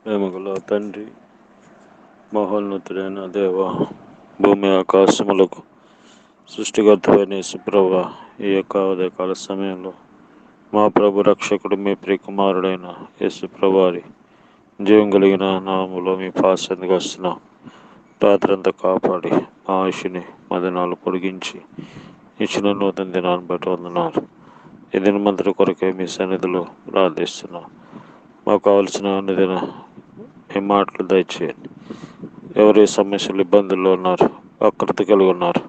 ప్రేమగల తండ్రి, మహోన్నతుడైన దేవ, భూమి ఆకాశములకు సృష్టికర్తమైన యేసుప్రభువా, ఈ యొక్క ఉదయకాల సమయంలో మా ప్రభు రక్షకుడు మీ ప్రియకుమారుడైన యేసుప్రభు వారి జీవం కలిగిన నామములో మీ పాసందుకు వస్తున్నాం. రాత్రంతా కాపాడి మా ఆయుష్ని మా దినాలు పొడిగించి ఇచ్చిన నూతన దినాన్ని బట్టి వందనాలు. ఈ దినమంతటి కొరకే మీ సన్నిధిలో ప్రార్థిస్తున్నాం. మాకు కావలసిన అన్ని మీ మాటలు దయచేయండి. ఎవరి సమస్యలు ఇబ్బందుల్లో ఉన్నారు, అకృత కలిగి ఉన్నారు,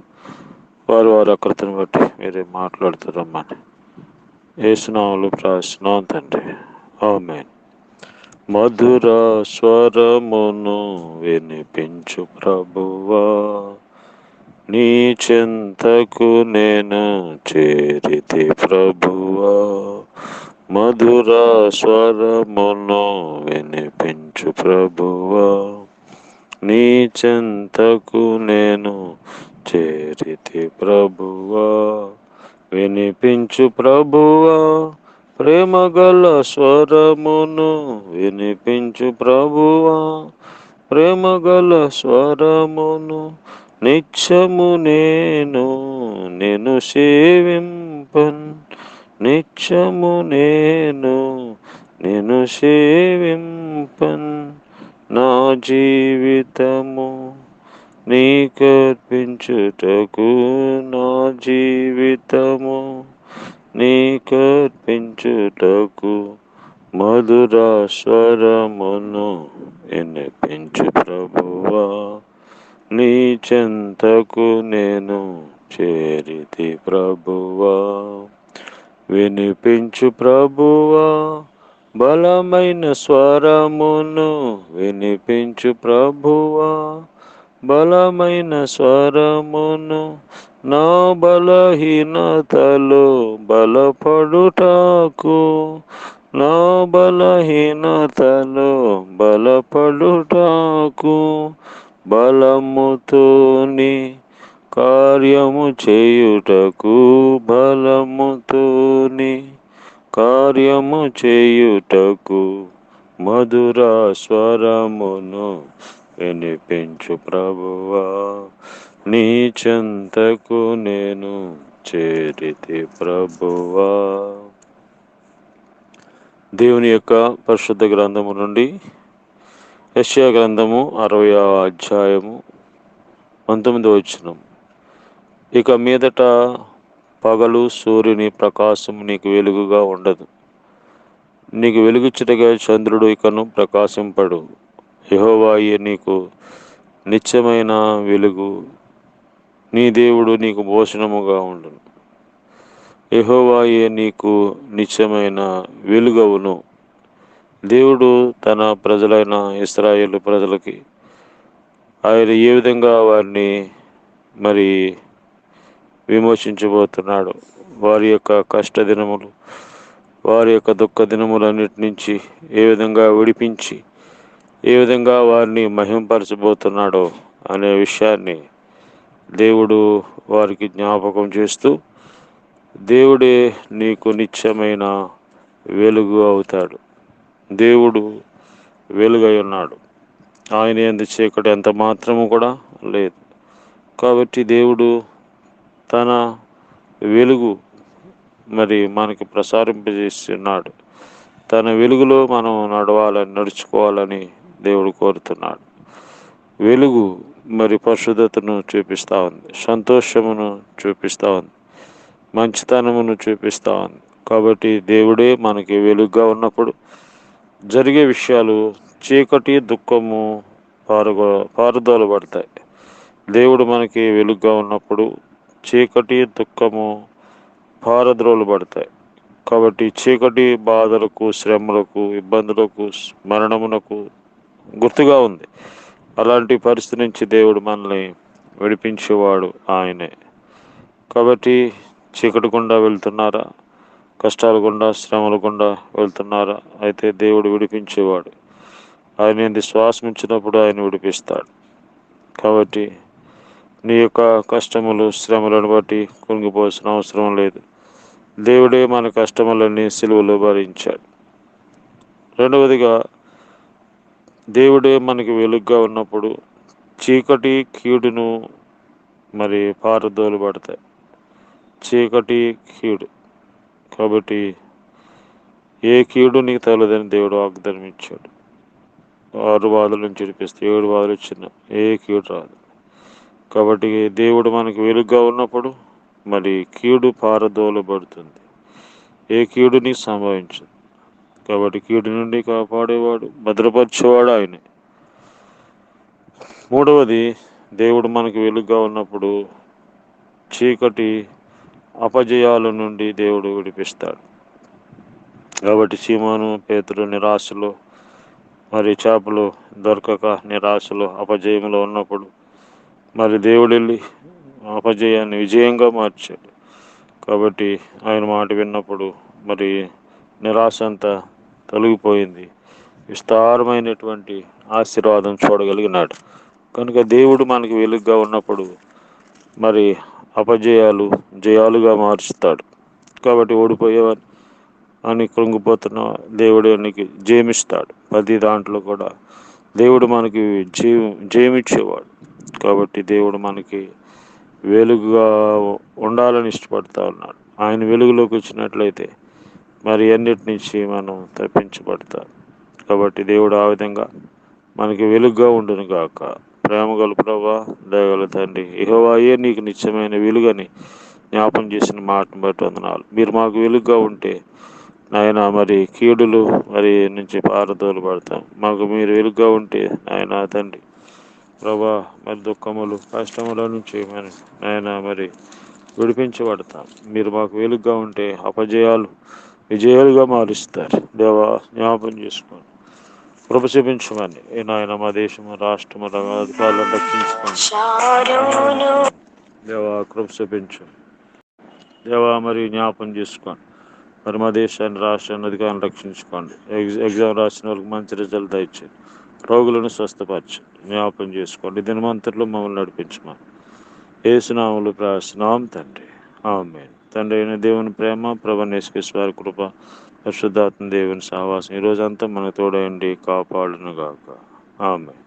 వారి అకృతను బట్టి మీరే మాట్లాడుతున్నామని యేసునామములో ప్రార్థిస్తున్నాం తండ్రి, ఆమేన్. మధుర స్వరమును వినిపించు ప్రభువా, నీ చెంతకు నేను చేరితి ప్రభువా. మధుర స్వరమును వినిపించు ప్రభువా, నీ చెంతకు నేను చేరితి ప్రభువా. వినిపించు ప్రభువా, ప్రేమగల స్వరమును వినిపించు ప్రభువా, ప్రేమగల స్వరమును. నిత్యము నేను సేవింపన్, నిత్యము నేను సేవింపన్. నా జీవితము నీకర్పించుటకు, నా జీవితము నీకర్పించుటకు. మధుర స్వరమును వినిపించు ప్రభువా, నీ చెంతకు నేను చేరితి ప్రభువా. వినిపించు ప్రభువా, బలమైన స్వరమును వినిపించు ప్రభువా, బలమైన స్వరమును. నా బలహీనతలో బలపడుటకు, నా బలహీనతలో బలపడుటకు. బలముతోని కార్యము చేయుటకు, బలముతోని కార్యము చేయుటకు. మధుర స్వరమును వినిపించు ప్రభువా, నీ చెంతకు నేను చేరితి ప్రభువా. దేవుని యొక్క పరిశుద్ధ గ్రంథము నుండి యెషయా గ్రంథము 60వ అధ్యాయము 19వ వచనం. ఇక మీదట పగలు సూర్యుని ప్రకాశం నీకు వెలుగుగా ఉండదు, నీకు వెలుగుచ్చుటగా చంద్రుడు ఇకను ప్రకాశింపడు. యెహోవాయే నీకు నిత్యమైన వెలుగు, నీ దేవుడు నీకు భూషణముగా ఉండును. యెహోవాయే నీకు నిత్యమైన వెలుగవును. దేవుడు తన ప్రజలైన ఇశ్రాయేలు ప్రజలకి ఆయన ఏ విధంగా వారిని విమోచించబోతున్నాడు, వారి యొక్క కష్ట దినములు, వారి యొక్క దుఃఖ దినములన్నిటి నుంచి ఏ విధంగా విడిపించి ఏ విధంగా వారిని మహింపరచబోతున్నాడో అనే విషయాన్ని దేవుడు వారికి జ్ఞాపకం చేస్తూ, దేవుడే నీకు నిత్యమైన వెలుగు అవుతాడు. దేవుడు వెలుగై ఉన్నాడు, ఆయన యందు చీకటి ఎంత మాత్రము కూడా లేదు. కాబట్టి దేవుడు తన వెలుగు మనకి ప్రసారింపజేస్తున్నాడు. తన వెలుగులో మనం నడుచుకోవాలని దేవుడు కోరుతున్నాడు. వెలుగు పరిశుద్ధతను చూపిస్తూ ఉంది, సంతోషమును చూపిస్తూ ఉంది, మంచితనమును చూపిస్తూ ఉంది. కాబట్టి దేవుడే మనకి వెలుగుగా ఉన్నప్పుడు జరిగే విషయాలు, చీకటి దుఃఖము పారదోలబడతాయి. దేవుడు మనకి వెలుగుగా ఉన్నప్పుడు చీకటి దుఃఖము పారద్రోలబడతాయి. కాబట్టి చీకటి బాధలకు, శ్రమలకు, ఇబ్బందులకు, మరణమునకు గుర్తుగా ఉంది. అలాంటి పరిస్థితి నుంచి దేవుడు మనల్ని విడిపించేవాడు ఆయనే. కాబట్టి చీకటి గుండా వెళ్తున్నారా, కష్టాలు గుండా, శ్రమల గుండా వెళ్తున్నారా, అయితే దేవుడు విడిపించేవాడు. ఆయన యందు శ్వాసం ఉంచినప్పుడు ఆయన విడిపిస్తాడు. కాబట్టి నీ యొక్క కష్టములు, శ్రమలను బట్టి కుంగిపోవాల్సిన అవసరం లేదు. దేవుడే మన కష్టములన్నీ సిలువలో భరించాడు. రెండవదిగా దేవుడే మనకి వెలుగుగా ఉన్నప్పుడు చీకటి కీడును మరి పారదోలబడతాయి. చీకటి కీడు కాబట్టి ఏ కీడు నీకు తగలదని దేవుడు వాగ్దానం ఇచ్చాడు. 6 బాధల నుంచి విడిపిస్తే 7 బాధలు వచ్చిన ఏ కీడు రాదు. కాబట్టి దేవుడు మనకి వెలుగుగా ఉన్నప్పుడు మరి కీడు పారదోలబడుతుంది. ఏ కీడు నీకు సంభవించదు. కాబట్టి కీడు నుండి కాపాడేవాడు, భద్రపరిచేవాడు ఆయనే. మూడవది, దేవుడు మనకి వెలుగుగా ఉన్నప్పుడు చీకటి అపజయాల నుండి దేవుడు విడిపిస్తాడు. కాబట్టి సీమోను పేతురు నిరాశలో మరి చేపలు దొరకక నిరాశలో అపజయంలో ఉన్నప్పుడు మరి దేవుడు వెళ్ళి అపజయాన్ని విజయంగా మార్చాడు. కాబట్టి ఆయన మాట విన్నప్పుడు మరి నిరాశ అంతా తొలగిపోయింది. విస్తారమైనటువంటి ఆశీర్వాదం చూడగలిగినాడు. కనుక దేవుడు మనకి వెలుగుగా ఉన్నప్పుడు మరి అపజయాలు జయాలుగా మార్చుతాడు. కాబట్టి ఓడిపోయేవారు అని కృంగిపోతున్న దేవుడు నీకు జయమిస్తాడు. ప్రతి దాంట్లో కూడా దేవుడు మనకి జయమిచ్చేవాడు. కాబట్టి దేవుడు మనకి వెలుగుగా ఉండాలని ఇష్టపడతా ఉన్నాడు. ఆయన వెలుగులోకి వచ్చినట్లయితే మరి అన్నిటి నుంచి మనం తప్పించబడతాం. కాబట్టి దేవుడు ఆ విధంగా మనకి వెలుగుగా ఉండును గాక. ప్రేమగల ప్రభువా, దయగల తండ్రి, యెహోవాయే నీకు నిత్యమైన వెలుగని జ్ఞాపం చేసిన మాటను బట్టి వందనాలు. మీరు మాకు వెలుగుగా ఉంటే నాయన మరి కీడులు మరి నుంచి పారదోలబడతాం. మాకు మీరు వెలుగుగా ఉంటే నాయన తండ్రి ప్రభా మరి దుఃఖములు కష్టముల నుంచి మరి నాయన మరి విడిపించబడతాం. మీరు మాకు వెలుగుగా ఉంటే అపజయాలు విజయాలుగా మారుస్తారు. దేవా జ్ఞాపం చేసుకోండి, కృప చూపించమని నాయన మా దేశము రాష్ట్రము అధికారులను రక్షించుకోండి. దేవా కృప చూపించు దేవా, మరి జ్ఞాపం చేసుకోండి. మరి మా దేశాన్ని రాష్ట్రాన్ని అధికారులను రక్షించుకోండి. ఎగ్జామ్ రాసిన వాళ్ళకి మంచి రిజల్ట్ ఇచ్చేది, రోగులను స్వస్థపరచు, జ్ఞాపం చేసుకోండి. దినమంతట్లో మమ్మల్ని నడిపించమని యేసునామములో ప్రార్థిస్తున్నాం తండ్రి, ఆమేన్. తండ్రి అయిన దేవుని ప్రేమ, ప్రభువైన యేసుక్రీస్తు కృప, పరిశుద్ధాత్మ దేవుని సహవాసం ఈ రోజంతా మనకు తోడయండి కాపాడును గాక. ఆమేన్.